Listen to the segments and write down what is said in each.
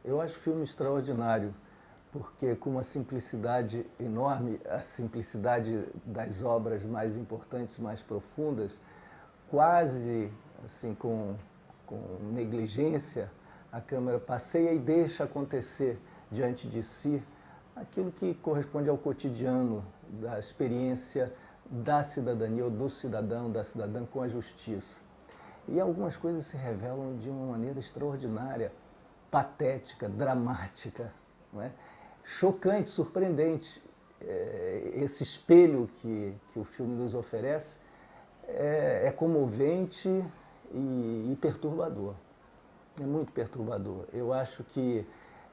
Eu acho o filme extraordinário, porque com uma simplicidade enorme, a simplicidade das obras mais importantes, mais profundas, quase assim com negligência, a câmera passeia e deixa acontecer diante de si aquilo que corresponde ao cotidiano, da experiência da cidadania ou do cidadão, da cidadã com a justiça. E algumas coisas se revelam de uma maneira extraordinária, patética, dramática, não é? Chocante, surpreendente. Esse espelho que o filme nos oferece é comovente e perturbador. É muito perturbador. Eu acho que,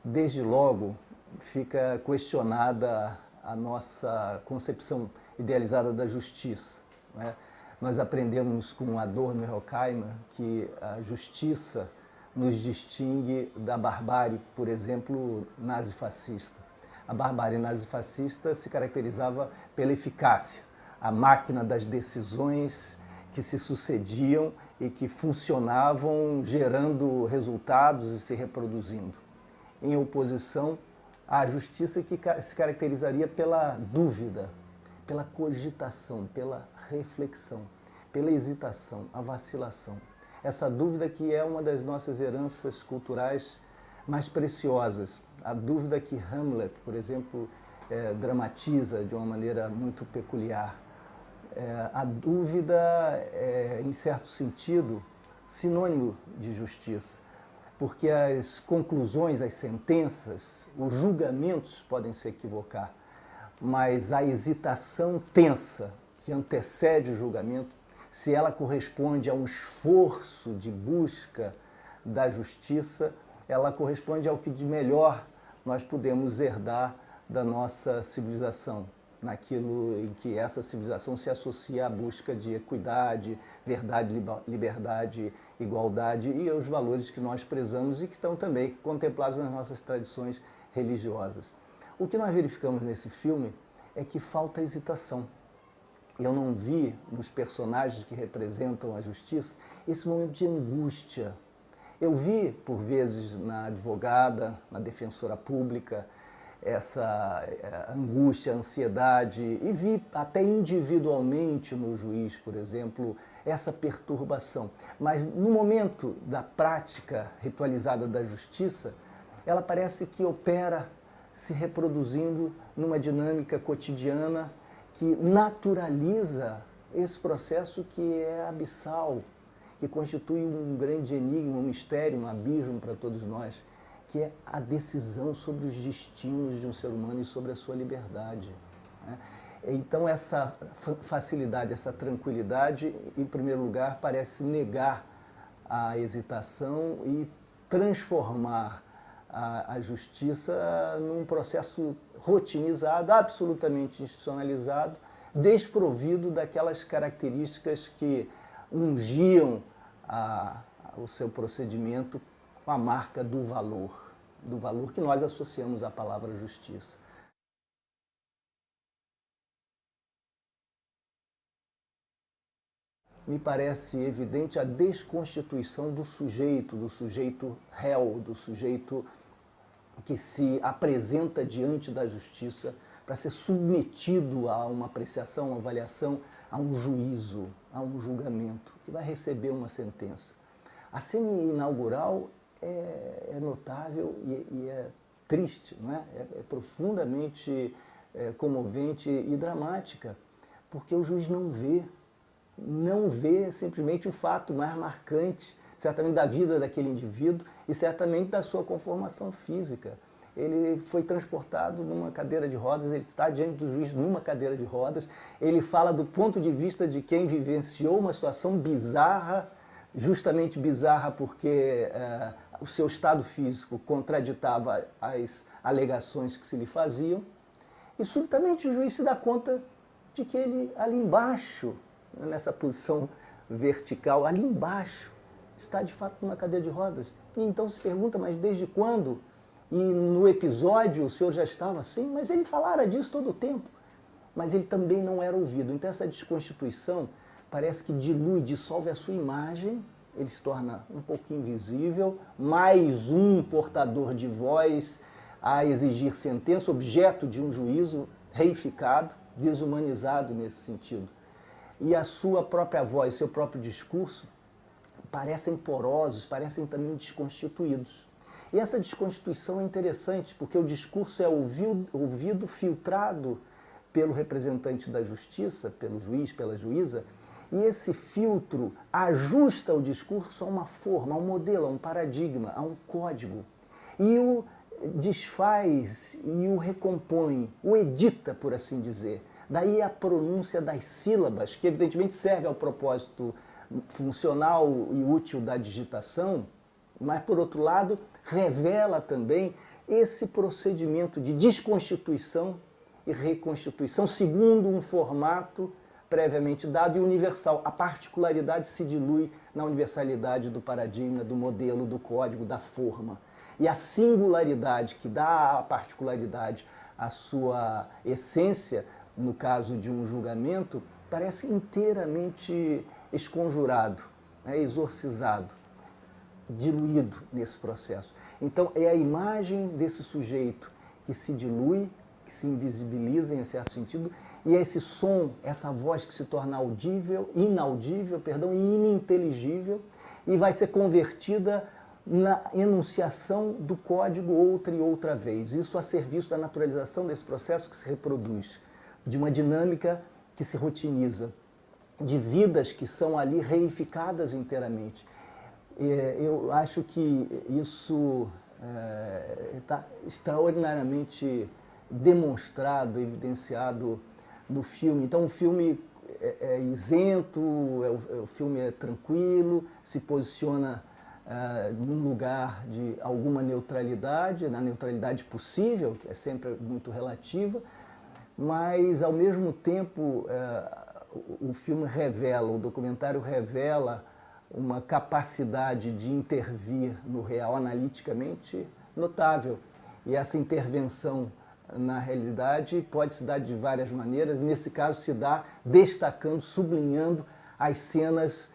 desde logo, fica questionada a nossa concepção idealizada da justiça, não é? Nós aprendemos com Adorno e Horkheimer que a justiça nos distingue da barbárie, por exemplo, nazifascista. A barbárie nazifascista se caracterizava pela eficácia, a máquina das decisões que se sucediam e que funcionavam gerando resultados e se reproduzindo. Em oposição à justiça que se caracterizaria pela dúvida, pela cogitação, pela reflexão, pela hesitação, a vacilação. Essa dúvida que é uma das nossas heranças culturais mais preciosas. A dúvida que Hamlet, por exemplo, dramatiza de uma maneira muito peculiar. A dúvida é, em certo sentido, sinônimo de justiça, porque as conclusões, as sentenças, os julgamentos podem se equivocar, mas a hesitação tensa que antecede o julgamento, se ela corresponde a um esforço de busca da justiça, ela corresponde ao que de melhor nós podemos herdar da nossa civilização, naquilo em que essa civilização se associa à busca de equidade, verdade, liberdade, igualdade e aos valores que nós prezamos e que estão também contemplados nas nossas tradições religiosas. O que nós verificamos nesse filme é que falta hesitação. Eu não vi nos personagens que representam a justiça esse momento de angústia. Eu vi, por vezes, na advogada, na defensora pública, essa angústia, ansiedade, e vi até individualmente no juiz, por exemplo, essa perturbação. Mas no momento da prática ritualizada da justiça, ela parece que opera se reproduzindo numa dinâmica cotidiana que naturaliza esse processo que é abissal, que constitui um grande enigma, um mistério, um abismo para todos nós, que é a decisão sobre os destinos de um ser humano e sobre a sua liberdade, né? Então essa facilidade, essa tranquilidade, em primeiro lugar, parece negar a hesitação e transformar a justiça num processo rotinizado, absolutamente institucionalizado, desprovido daquelas características que ungiam o seu procedimento com a marca do valor que nós associamos à palavra justiça. Me parece evidente a desconstituição do sujeito réu, do sujeito que se apresenta diante da justiça para ser submetido a uma apreciação, uma avaliação, a um juízo, a um julgamento, que vai receber uma sentença. A cena inaugural é notável e é triste, não é? É profundamente comovente e dramática, porque o juiz não vê simplesmente o fato mais marcante, certamente da vida daquele indivíduo e certamente da sua conformação física. Ele foi transportado numa cadeira de rodas, ele está diante do juiz numa cadeira de rodas, ele fala do ponto de vista de quem vivenciou uma situação bizarra, justamente bizarra porque o seu estado físico contraditava as alegações que se lhe faziam, e subitamente o juiz se dá conta de que ele ali embaixo, nessa posição vertical, ali embaixo, está de fato numa cadeira de rodas. E então se pergunta, mas desde quando? E no episódio o senhor já estava assim? Mas ele falara disso todo o tempo. Mas ele também não era ouvido. Então essa desconstituição parece que dilui, dissolve a sua imagem ele se torna um pouco invisível, mais um portador de voz a exigir sentença, objeto de um juízo reificado, desumanizado nesse sentido. E a sua própria voz, seu próprio discurso, parecem porosos, parecem também desconstituídos. E essa desconstituição é interessante, porque o discurso é ouvido, filtrado pelo representante da justiça, pelo juiz, pela juíza, e esse filtro ajusta o discurso a uma forma, a um modelo, a um paradigma, a um código. E o desfaz e o recompõe, o edita, por assim dizer. Daí a pronúncia das sílabas, que evidentemente serve ao propósito funcional e útil da digitação, mas, por outro lado, revela também esse procedimento de desconstituição e reconstituição segundo um formato previamente dado e universal. A particularidade se dilui na universalidade do paradigma, do modelo, do código, da forma. E a singularidade que dá à particularidade a sua essência, no caso de um julgamento, parece inteiramente esconjurado, exorcizado, diluído nesse processo. Então, é a imagem desse sujeito que se dilui, que se invisibiliza em certo sentido, e é esse som, essa voz que se torna inaudível, e ininteligível, e vai ser convertida na enunciação do código outra e outra vez. Isso a serviço da naturalização desse processo que se reproduz, de uma dinâmica que se rotiniza, de vidas que são ali reificadas inteiramente. Eu acho que isso está extraordinariamente demonstrado, evidenciado no filme. Então o filme é isento, o filme é tranquilo, se posiciona num lugar de alguma neutralidade, na neutralidade possível, que é sempre muito relativa, mas ao mesmo tempo o filme revela, o documentário revela uma capacidade de intervir no real analiticamente notável. E essa intervenção na realidade pode se dar de várias maneiras. Nesse caso se dá destacando, sublinhando as cenas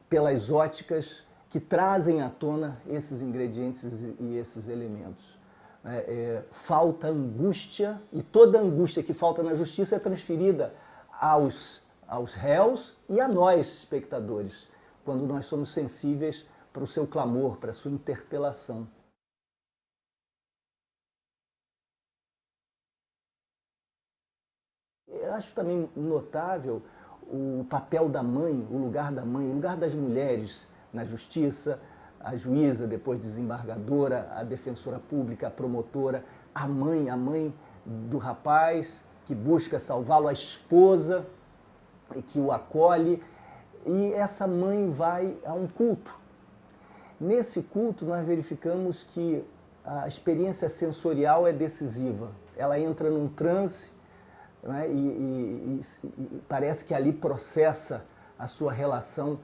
pelas óticas que trazem à tona esses ingredientes e esses elementos. Falta angústia, e toda angústia que falta na justiça é transferida aos réus e a nós, espectadores, quando nós somos sensíveis para o seu clamor, para a sua interpelação. Eu acho também notável o papel da mãe, o lugar da mãe, o lugar das mulheres na justiça, a juíza, depois desembargadora, a defensora pública, a promotora, a mãe do rapaz que busca salvá-lo, a esposa que o acolhe, e essa mãe vai a um culto. Nesse culto nós verificamos que a experiência sensorial é decisiva. Ela entra num transe, né, e parece que ali processa a sua relação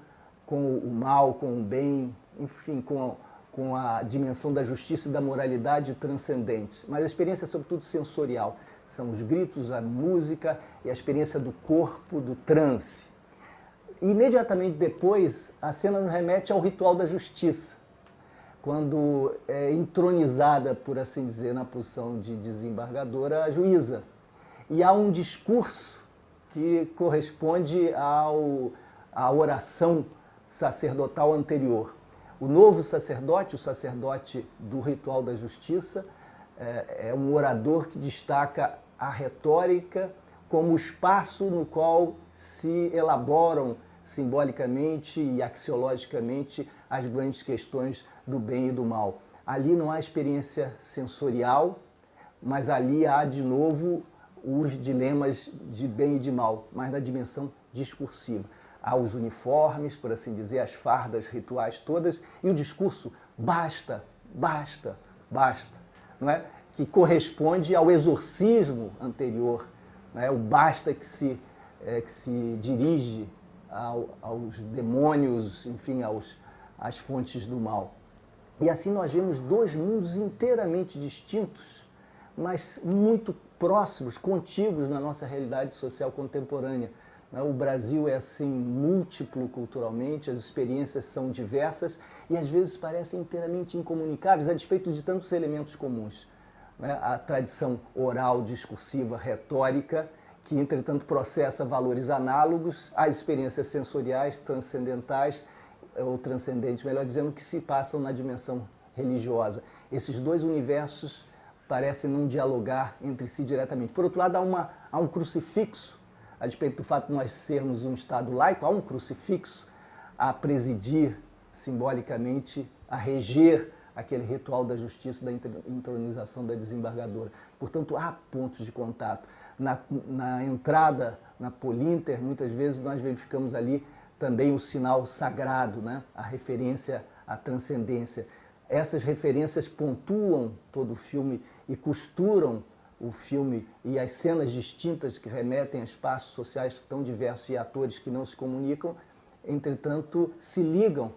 com o mal, com o bem, enfim, com a dimensão da justiça e da moralidade transcendentes. Mas a experiência é sobretudo sensorial. São os gritos, a música e a experiência do corpo, do transe. Imediatamente depois, a cena nos remete ao ritual da justiça, quando é entronizada, por assim dizer, na posição de desembargadora, a juíza. E há um discurso que corresponde à oração sacerdotal anterior. O novo sacerdote, o sacerdote do ritual da justiça, é um orador que destaca a retórica como o espaço no qual se elaboram simbolicamente e axiologicamente as grandes questões do bem e do mal. Ali não há experiência sensorial, mas ali há de novo os dilemas de bem e de mal, mas na dimensão discursiva. Há os uniformes, por assim dizer, as fardas rituais todas, e o discurso basta, basta, basta, não é? Que corresponde ao exorcismo anterior, não é? O basta que se dirige aos demônios, enfim, às fontes do mal. E assim nós vemos dois mundos inteiramente distintos, mas muito próximos, contíguos na nossa realidade social contemporânea. né? O Brasil é assim múltiplo culturalmente, as experiências são diversas e às vezes parecem inteiramente incomunicáveis a despeito de tantos elementos comuns, né? A tradição oral, discursiva, retórica, que entretanto processa valores análogos às experiências sensoriais, transcendentais, ou transcendentes, melhor dizendo, que se passam na dimensão religiosa. Esses dois universos parecem não dialogar entre si diretamente. Por outro lado, há um crucifixo, a despeito do fato de nós sermos um Estado laico, há um crucifixo a presidir simbolicamente, a reger aquele ritual da justiça, da entronização da desembargadora. Portanto, há pontos de contato. Na entrada, na Polinter, muitas vezes nós verificamos ali também o sinal sagrado, né? A referência à transcendência. Essas referências pontuam todo o filme e costuram o filme e as cenas distintas que remetem a espaços sociais tão diversos e atores que não se comunicam, entretanto, se ligam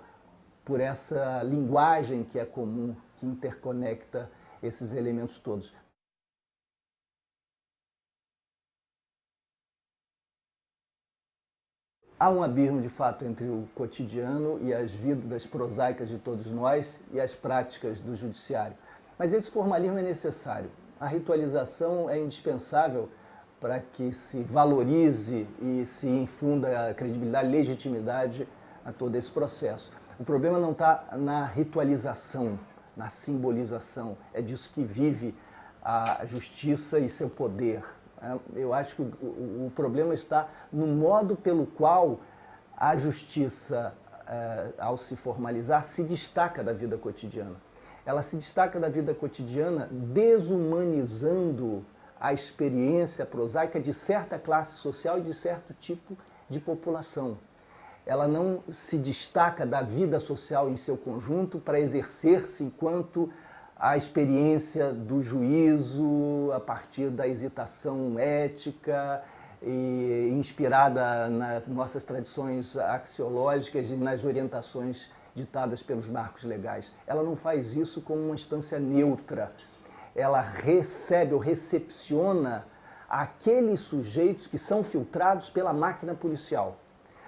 por essa linguagem que é comum, que interconecta esses elementos todos. Há um abismo, de fato, entre o cotidiano e as vidas prosaicas de todos nós e as práticas do judiciário. Mas esse formalismo é necessário. A ritualização é indispensável para que se valorize e se infunda a credibilidade, a legitimidade a todo esse processo. O problema não está na ritualização, na simbolização. É disso que vive a justiça e seu poder. Eu acho que o problema está no modo pelo qual a justiça, ao se formalizar, se destaca da vida cotidiana. Ela se destaca da vida cotidiana desumanizando a experiência prosaica de certa classe social e de certo tipo de população. Ela não se destaca da vida social em seu conjunto para exercer-se enquanto a experiência do juízo a partir da hesitação ética e inspirada nas nossas tradições axiológicas e nas orientações ditadas pelos marcos legais. Ela não faz isso como uma instância neutra. Ela recebe ou recepciona aqueles sujeitos que são filtrados pela máquina policial.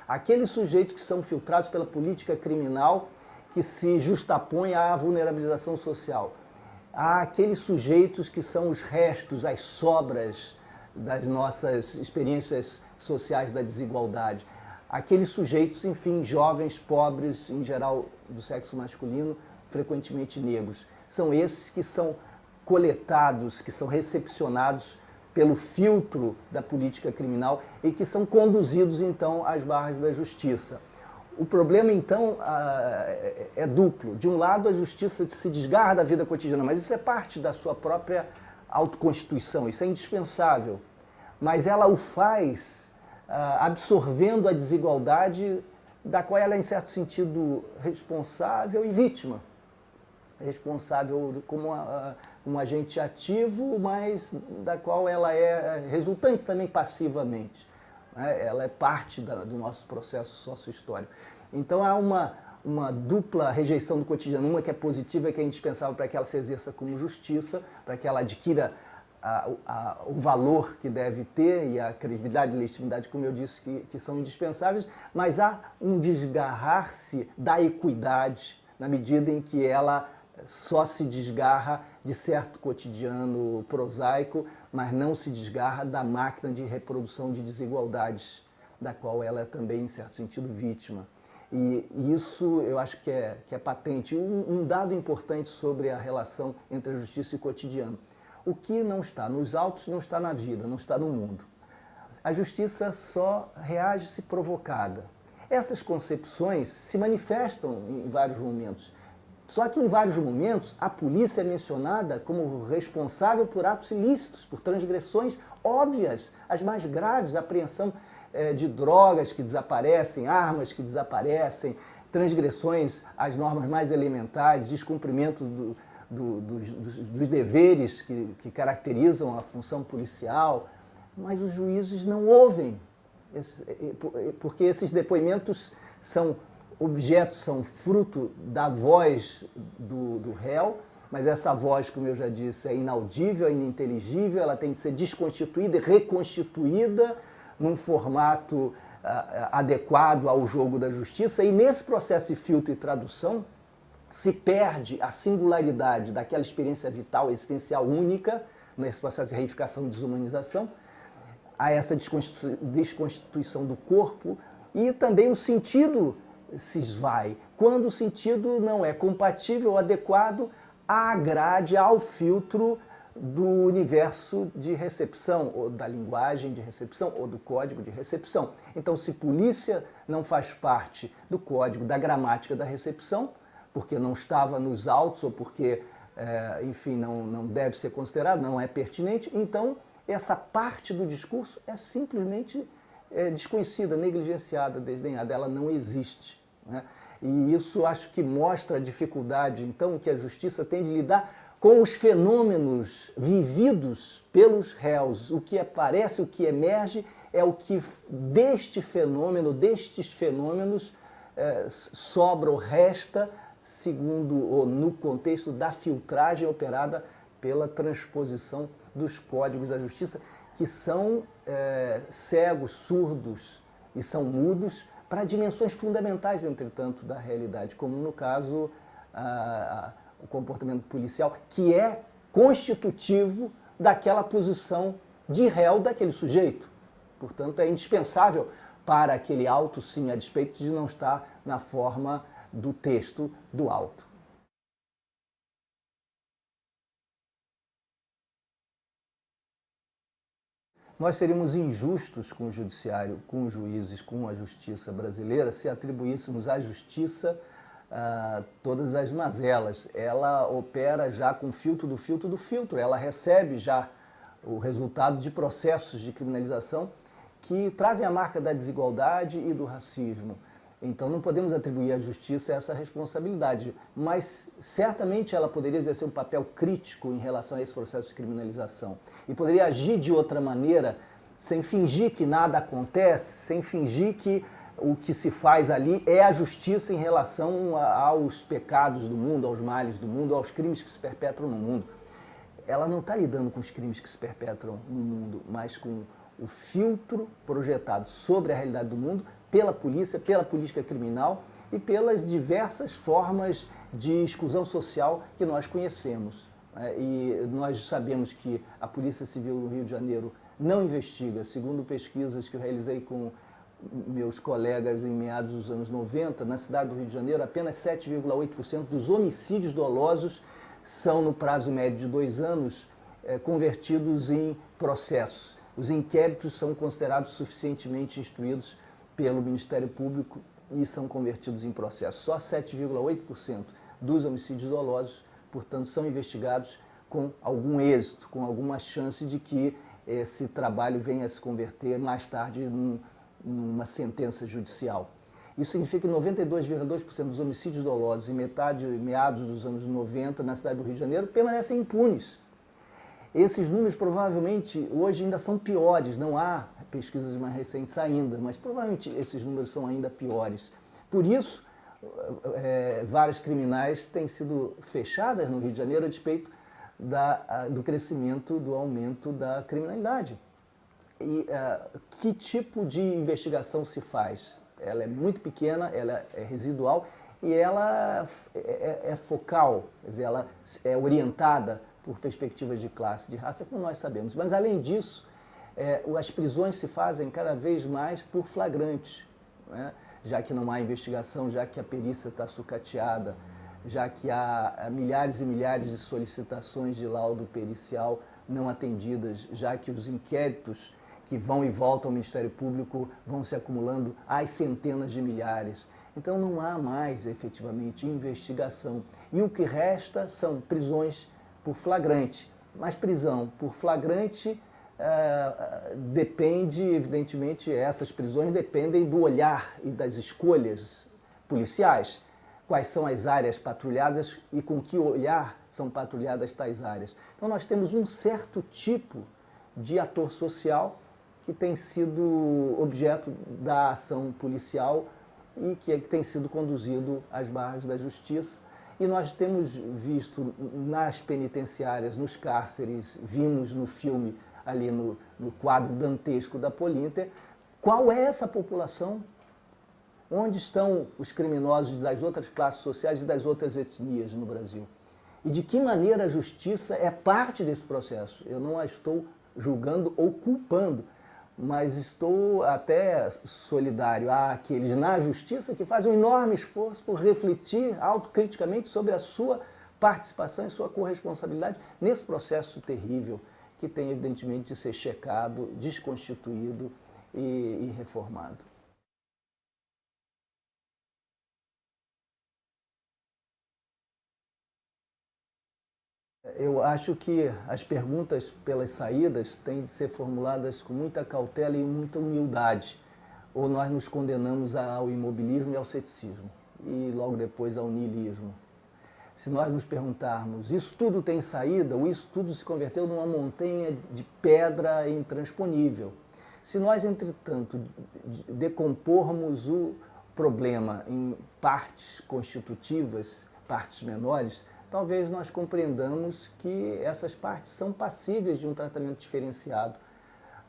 Aqueles sujeitos que são filtrados pela política criminal que se justapõe à vulnerabilização social. Há aqueles sujeitos que são os restos, as sobras das nossas experiências sociais da desigualdade. Aqueles sujeitos, enfim, jovens, pobres, em geral do sexo masculino, frequentemente negros. São esses que são coletados, que são recepcionados pelo filtro da política criminal e que são conduzidos, então, às barras da justiça. O problema, então, é duplo. De um lado, a justiça se desgarra da vida cotidiana, mas isso é parte da sua própria autoconstituição, isso é indispensável. Mas ela o faz absorvendo a desigualdade da qual ela é, em certo sentido, responsável e vítima. Responsável como um agente ativo, mas da qual ela é resultante também passivamente. Ela é parte do nosso processo sócio-histórico. Então há uma dupla rejeição do cotidiano, uma que é positiva e que é indispensável para que ela se exerça como justiça, para que ela adquira o valor que deve ter e a credibilidade e legitimidade, como eu disse, que são indispensáveis, mas há um desgarrar-se da equidade na medida em que ela só se desgarra de certo cotidiano prosaico, mas não se desgarra da máquina de reprodução de desigualdades, da qual ela é também, em certo sentido, vítima. E isso eu acho que é patente. Um dado importante sobre a relação entre a justiça e o cotidiano. O que não está nos autos não está na vida, não está no mundo. A justiça só reage se provocada. Essas concepções se manifestam em vários momentos. Só que em vários momentos a polícia é mencionada como responsável por atos ilícitos, por transgressões óbvias, as mais graves, apreensão de drogas que desaparecem, armas que desaparecem, transgressões às normas mais elementares, descumprimento dos deveres que caracterizam a função policial, mas os juízes não ouvem, porque esses depoimentos são objetos, são fruto da voz do réu, mas essa voz, como eu já disse, é inaudível, é ininteligível, ela tem que ser desconstituída e reconstituída num formato adequado ao jogo da justiça, e nesse processo de filtro e tradução se perde a singularidade daquela experiência vital existencial única, nesse processo de reificação e desumanização, a essa desconstituição do corpo, e também o sentido se esvai, quando o sentido não é compatível ou adequado à grade, ao filtro do universo de recepção, ou da linguagem de recepção, ou do código de recepção. Então, se polícia não faz parte do código, da gramática da recepção, porque não estava nos autos, ou porque, enfim, não deve ser considerado, não é pertinente, então essa parte do discurso é simplesmente desconhecida, negligenciada, desdenhada, ela não existe, né? E isso acho que mostra a dificuldade, então, que a justiça tem de lidar com os fenômenos vividos pelos réus. O que aparece, o que emerge, é o que destes fenômenos sobra ou resta, segundo ou no contexto da filtragem operada pela transposição dos códigos da justiça, que são cegos, surdos e são mudos para dimensões fundamentais, entretanto, da realidade, como no caso o comportamento policial, que é constitutivo daquela posição de réu daquele sujeito. Portanto, é indispensável para aquele auto, sim, a despeito de não estar na forma do texto do auto. Nós seríamos injustos com o judiciário, com os juízes, com a justiça brasileira, se atribuíssemos à justiça todas as mazelas. Ela opera já com filtro do filtro do filtro, ela recebe já o resultado de processos de criminalização que trazem a marca da desigualdade e do racismo. Então não podemos atribuir à justiça essa responsabilidade, mas certamente ela poderia exercer um papel crítico em relação a esse processo de criminalização e poderia agir de outra maneira, sem fingir que nada acontece, sem fingir que o que se faz ali é a justiça em relação aos pecados do mundo, aos males do mundo, aos crimes que se perpetram no mundo. Ela não está lidando com os crimes que se perpetram no mundo, mas com o filtro projetado sobre a realidade do mundo pela polícia, pela política criminal e pelas diversas formas de exclusão social que nós conhecemos. E nós sabemos que a Polícia Civil do Rio de Janeiro não investiga, segundo pesquisas que eu realizei com meus colegas em meados dos anos 90, na cidade do Rio de Janeiro, apenas 7,8% dos homicídios dolosos são, no prazo médio de 2 anos, convertidos em processos. Os inquéritos são considerados suficientemente instruídos pelo Ministério Público e são convertidos em processos. Só 7,8% dos homicídios dolosos, portanto, são investigados com algum êxito, com alguma chance de que esse trabalho venha a se converter mais tarde numa sentença judicial. Isso significa que 92,2% dos homicídios dolosos em meados dos anos 90 na cidade do Rio de Janeiro permanecem impunes. Esses números provavelmente hoje ainda são piores, não há pesquisas mais recentes ainda, mas provavelmente esses números são ainda piores. Por isso, várias criminais têm sido fechadas no Rio de Janeiro a despeito do crescimento, do aumento da criminalidade. E que tipo de investigação se faz? Ela é muito pequena, ela é residual e ela é focal, quer dizer, ela é orientada por perspectivas de classe, de raça, como nós sabemos. Mas, além disso, as prisões se fazem cada vez mais por flagrantes, né? Já que não há investigação, já que a perícia está sucateada, já que há milhares e milhares de solicitações de laudo pericial não atendidas, já que os inquéritos que vão e voltam ao Ministério Público vão se acumulando às centenas de milhares. Então não há mais, efetivamente, investigação. E o que resta são prisões por flagrante. Mas prisão por flagrante depende, evidentemente, essas prisões dependem do olhar e das escolhas policiais. Quais são as áreas patrulhadas e com que olhar são patrulhadas tais áreas. Então nós temos um certo tipo de ator social que tem sido objeto da ação policial e que tem sido conduzido às barras da justiça. E nós temos visto nas penitenciárias, nos cárceres, vimos no filme, ali no quadro dantesco da Polinter, Qual é essa população? Onde estão os criminosos das outras classes sociais e das outras etnias no Brasil? E de que maneira a justiça é parte desse processo? Eu não a estou julgando ou culpando, mas estou até solidário àqueles na justiça que fazem um enorme esforço por refletir autocriticamente sobre a sua participação e sua corresponsabilidade nesse processo terrível que tem, evidentemente, de ser checado, desconstituído e reformado. Eu acho que as perguntas pelas saídas têm de ser formuladas com muita cautela e muita humildade, ou nós nos condenamos ao imobilismo e ao ceticismo, e logo depois ao niilismo. Se nós nos perguntarmos, isso tudo tem saída, ou isso tudo se converteu numa montanha de pedra intransponível. Se nós, entretanto, decompormos o problema em partes constitutivas, partes menores, talvez nós compreendamos que essas partes são passíveis de um tratamento diferenciado,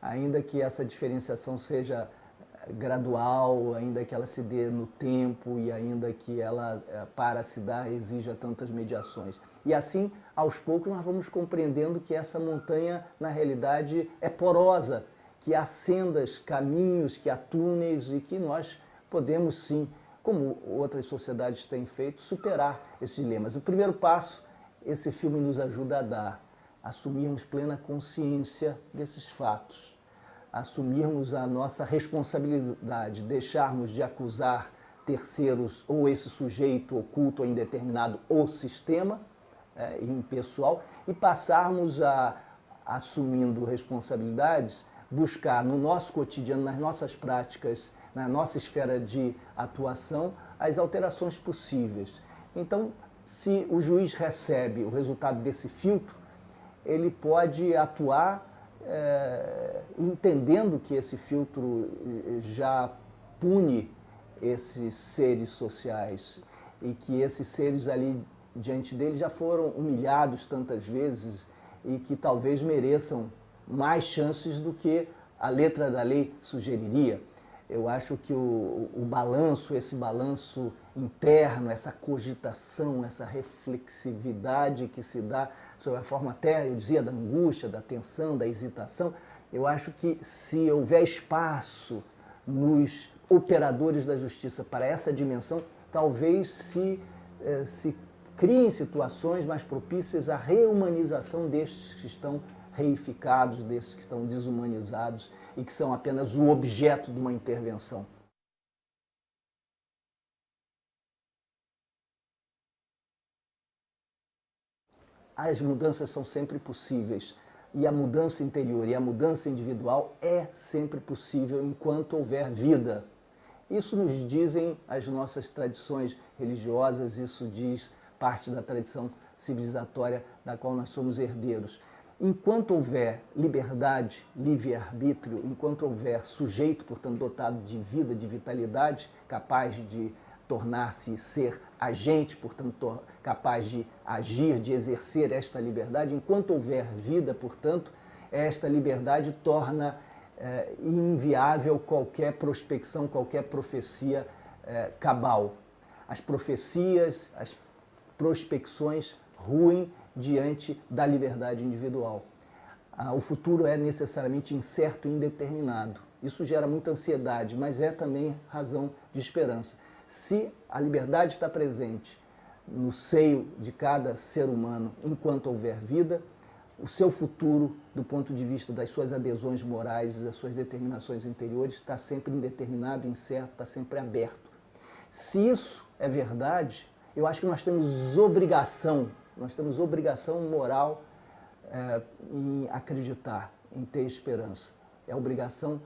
ainda que essa diferenciação seja gradual, ainda que ela se dê no tempo e ainda que ela, para se dar, exija tantas mediações. E assim, aos poucos, nós vamos compreendendo que essa montanha, na realidade, é porosa, que há sendas, caminhos, que há túneis e que nós podemos, sim, como outras sociedades têm feito, superar esses dilemas. O primeiro passo, esse filme nos ajuda a dar, assumirmos plena consciência desses fatos, assumirmos a nossa responsabilidade, deixarmos de acusar terceiros ou esse sujeito oculto ou indeterminado ou sistema impessoal e passarmos a, assumindo responsabilidades, buscar no nosso cotidiano, nas nossas práticas, na nossa esfera de atuação, as alterações possíveis. Então, se o juiz recebe o resultado desse filtro, ele pode atuar entendendo que esse filtro já pune esses seres sociais e que esses seres ali diante dele já foram humilhados tantas vezes e que talvez mereçam mais chances do que a letra da lei sugeriria. Eu acho que o balanço, esse balanço interno, essa cogitação, essa reflexividade que se dá sobre a forma até, eu dizia, da angústia, da tensão, da hesitação, eu acho que se houver espaço nos operadores da justiça para essa dimensão, talvez se criem situações mais propícias à reumanização destes que estão reificados, desses que estão desumanizados e que são apenas o objeto de uma intervenção. As mudanças são sempre possíveis e a mudança interior e a mudança individual é sempre possível enquanto houver vida. Isso nos dizem as nossas tradições religiosas, isso diz parte da tradição civilizatória da qual nós somos herdeiros. Enquanto houver liberdade, livre-arbítrio, enquanto houver sujeito, portanto, dotado de vida, de vitalidade, capaz de tornar-se ser agente, portanto, capaz de agir, de exercer esta liberdade, enquanto houver vida, portanto, esta liberdade torna inviável qualquer prospecção, qualquer profecia cabal. As profecias, as prospecções ruem diante da liberdade individual. O futuro é necessariamente incerto e indeterminado. Isso gera muita ansiedade, mas é também razão de esperança. Se a liberdade está presente no seio de cada ser humano enquanto houver vida, o seu futuro, do ponto de vista das suas adesões morais e das suas determinações interiores, está sempre indeterminado, incerto, está sempre aberto. Se isso é verdade, eu acho que nós temos obrigação moral em acreditar, em ter esperança. É obrigação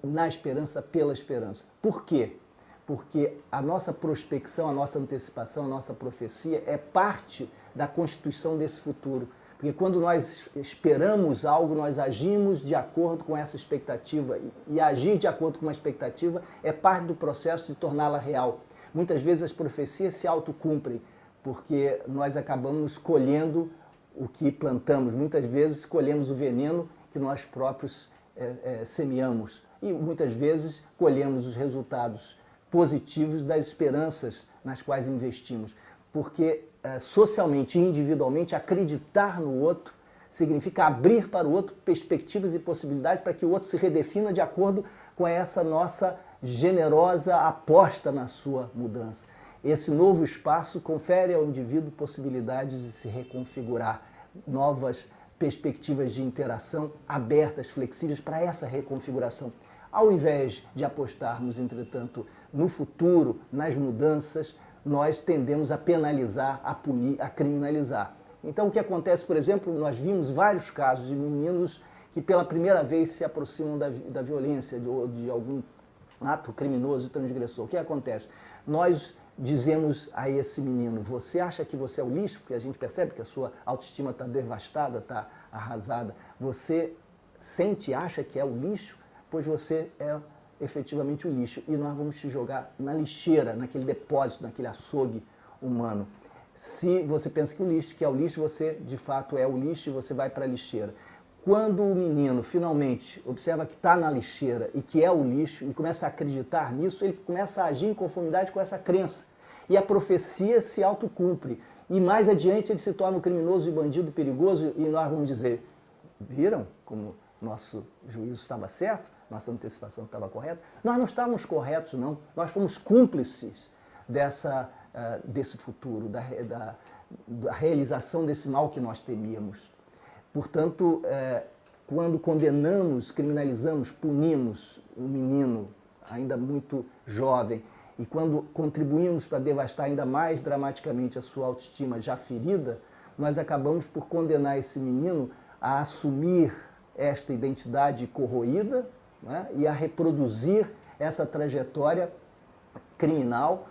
na esperança pela esperança. Por quê? Porque a nossa prospecção, a nossa antecipação, a nossa profecia é parte da constituição desse futuro. Porque quando nós esperamos algo, nós agimos de acordo com essa expectativa. E agir de acordo com uma expectativa é parte do processo de torná-la real. Muitas vezes as profecias se autocumprem, porque nós acabamos colhendo o que plantamos. Muitas vezes colhemos o veneno que nós próprios semeamos. e muitas vezes colhemos os resultados positivos das esperanças nas quais investimos. Porque socialmente e individualmente acreditar no outro significa abrir para o outro perspectivas e possibilidades para que o outro se redefina de acordo com essa nossa generosa aposta na sua mudança. Esse novo espaço confere ao indivíduo possibilidades de se reconfigurar, novas perspectivas de interação abertas, flexíveis para essa reconfiguração. Ao invés de apostarmos, entretanto, no futuro, nas mudanças, nós tendemos a penalizar, a punir, a criminalizar. Então, o que acontece, por exemplo, nós vimos vários casos de meninos que pela primeira vez se aproximam da violência, de algum ato criminoso e transgressor. O que acontece? Nós dizemos a esse menino, você acha que você é o lixo? Porque a gente percebe que a sua autoestima está devastada, está arrasada. Você sente e acha que é o lixo? Pois você é efetivamente o lixo. E nós vamos te jogar na lixeira, naquele depósito, naquele açougue humano. Se você pensa que é o lixo, você de fato é o lixo e você vai para a lixeira. Quando o menino finalmente observa que está na lixeira e que é o lixo e começa a acreditar nisso, ele começa a agir em conformidade com essa crença. E a profecia se autocumpre. E mais adiante ele se torna um criminoso e bandido perigoso e nós vamos dizer, viram como nosso juízo estava certo? Nossa antecipação estava correta? Nós não estávamos corretos, não. Nós fomos cúmplices desse futuro, da realização desse mal que nós temíamos. Portanto, quando condenamos, criminalizamos, punimos um menino ainda muito jovem e quando contribuímos para devastar ainda mais dramaticamente a sua autoestima já ferida, nós acabamos por condenar esse menino a assumir esta identidade corroída, né, e a reproduzir essa trajetória criminal,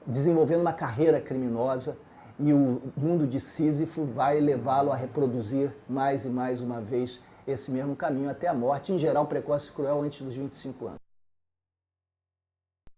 desenvolvendo uma carreira criminosa, e o mundo de Sísifo vai levá-lo a reproduzir mais e mais uma vez esse mesmo caminho até a morte, em geral precoce e cruel antes dos 25 anos.